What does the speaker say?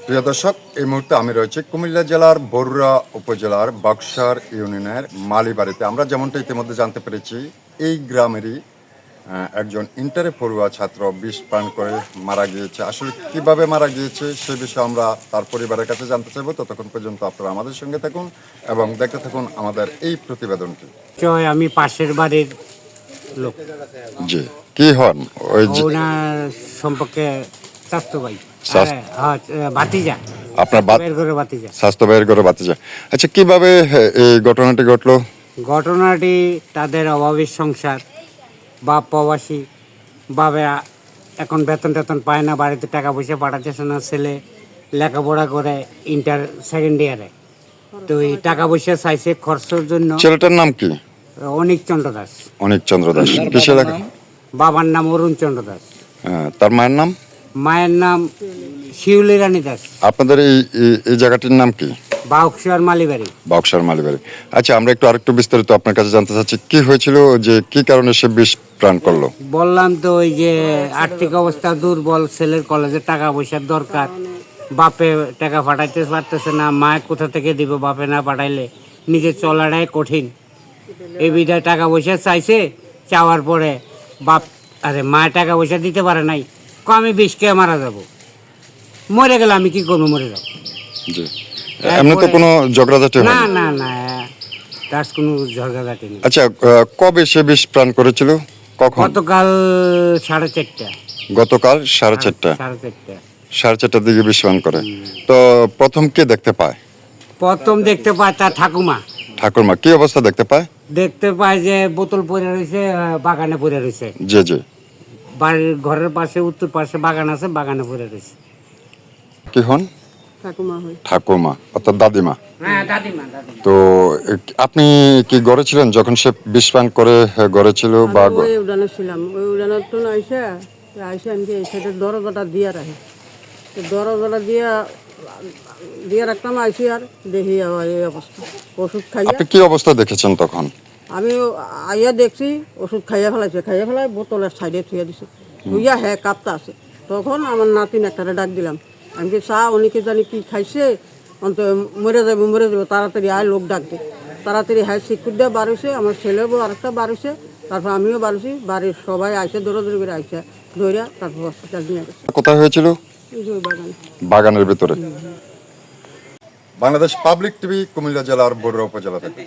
প্রিয় দর্শক, এই মুহূর্তে আমি রয়েছি কুমিল্লা জেলার বরুড়া উপজেলার বক্সার ইউনিয়নের মালিবাড়িতে। আমরা যেমনটা ইতিমধ্যে জানতে পেরেছি, এই গ্রামেরই একজন ইন্টারে পড়ুয়া ছাত্র বিষ পান করে মারা গিয়েছে। আসলে কিভাবে মারা গিয়েছে সে বিষয়ে আমরা তার পরিবারের কাছে জানতে চাইবো। ততক্ষণ পর্যন্ত আপনারা আমাদের সঙ্গে থাকুন এবং দেখতে থাকুন আমাদের এই প্রতিবেদনটি। আমি পাশের বাড়ির লোক। জি, কি হন ওই যে ওনার সম্পর্কে স্বাস্থ্য ভাই, ভাতিজা, আপনার বের করে ভাতিজা। স্বাস্থ্য ব্যয়ের করে বাতিজা। আচ্ছা, কিভাবে এই ঘটনাটি ঘটলো? ঘটনাটি তাদের অভাবের সংসার, বাপ প্রবাসী, বাবে এখন বেতন টেতন পায় না, বাড়িতে টাকা পয়সা পাঠাচ্ছে না, ছেলে লেখাপড়া করে ইন্টার সেকেন্ড ইয়ারে। তো এই টাকা পয়সা চাইছে খরচের জন্য। ছেলেটার নাম কি? অনিক চন্দ্র দাস। অনিক চন্দ্র দাস। কিসে লাগে? বাবার নাম অরুণ চন্দ্র দাস। তার মায়ের নাম? মায়ের নাম শিউলি রানী দাস। আপনাদের এই জায়গাটির নাম কি? বাউকসার মালিবাড়ি। বাক্সার মালিবাড়ি। আচ্ছা, আমরা আরেকটু বিস্তারিত আপনার কাছে জানতে চাচ্ছি, কি হয়েছিল, যে কি কারণে সে বিষ প্রাণ করলো? বললাম তো, ওই যে আর্থিক অবস্থা দুর্বল, ছেলের কলেজে টাকা পয়সার দরকার, বাপে টাকা পাঠাইতে পারতেছে না, মায় কোথা থেকে দিব, বাপে না পাঠাইলে নিজে চলাটাই কঠিন। এই বিধায় টাকা পয়সা চাইছে, চাওয়ার পরে বাপ মায়ের টাকা পয়সা দিতে পারে নাই, আমি বিষ খেয়ে মারা যাব, মরে গেলে আমি কি করবো, মরে যাবো। জি, এমনি তো কোনো ঝগড়াঝাটি হয় না না? না না, তার কোনো ঝগড়াঝাটি নেই। আচ্ছা, কবে সে বিষ প্রাণ করেছিল? কখন? গতকাল 4:30। গতকাল 4:30। 4:30। 4:30টার দিকে বিষ পান করে। তো প্রথম কে দেখতে পায়? প্রথম দেখতে পায় তার ঠাকুমা। ঠাকুরমা কি অবস্থা দেখতে পায়? দেখতে পায় যে বোতল পড়ে রয়েছে, বাগানে পড়ে রয়েছে। জি জি। বাড়ির ঘরের পাশে উত্তর পাশে বাগান আছে, বাগানে পড়ে রয়েছে। কি হন? ঠাকুমা অর্থাৎ দাদিমা। হ্যাঁ, দাদিমা। তো আপনি কি ঘরে ছিলেন যখন সে বিষ পান করে ঘরে ছিল? বা ওই উড়ানে ছিলাম, ওই উড়ানের তো আইসা আমি এই সাইডে দরজাটা দিয়ে রাখি, দরজাটা দিয়ে রাখতাম, আইসি আর দেখি এই অবস্থা, ওষুধ খাইয়া। আপনি কি অবস্থা দেখেছেন তখন? আমি আইয়া দেখছি ওষুধ খাইয়া ফেলাই বোতলের সাইডে থুইয়া দিছে, থুইয়া হ্যাঁ কাঁপতা আছে। তখন আমার নাতিন একটারে ডাক দিলাম, আমি কি চা অনেকে জানি কি খাইছে, অন্ত মরে যাবো, তাড়াতাড়ি আয়, লোক ডাক দে। তাড়াতাড়ি হ্যাঁ শিক্ষুর দিয়ে বার হয়েছে, আমার ছেলেও আরেকটা বার হয়েছে, তারপর আমিও বার হয়েছি, বাড়ির সবাই আইসে দৌড়াদৌড়ি করে আইসে দৌড়া, তারপর হসপিটাল নিয়ে গেছে। কোথায় হয়েছিল? বাগানে। বাগানের ভিতরে। বাংলাদেশ পাবলিক টিভি, কুমিল্লা জেলার বরুড়া উপজেলা থেকে।